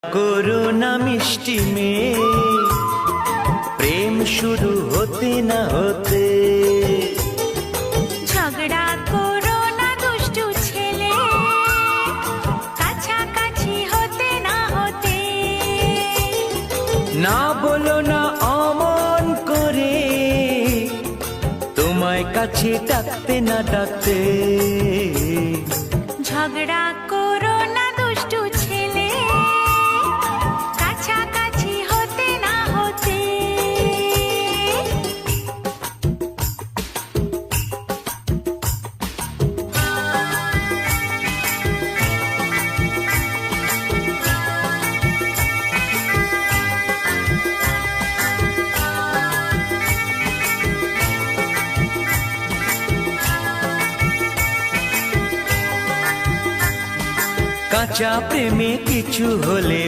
করুণা মিষ্টি মেয়ে, প্রেম শুরু হতে না হতে। ঝগড়া করো না দুষ্টু ছেলে, কাছাকাছি হতে না হতে। না বলো না অমন করে, তোমায় কাছে ডাকতে না ডাকতে। ঝগড়া করো না দুষ্টু ছেলে, কাছাকাছি হতে না হতে। কাঁচা প্রেমে কিছু হলে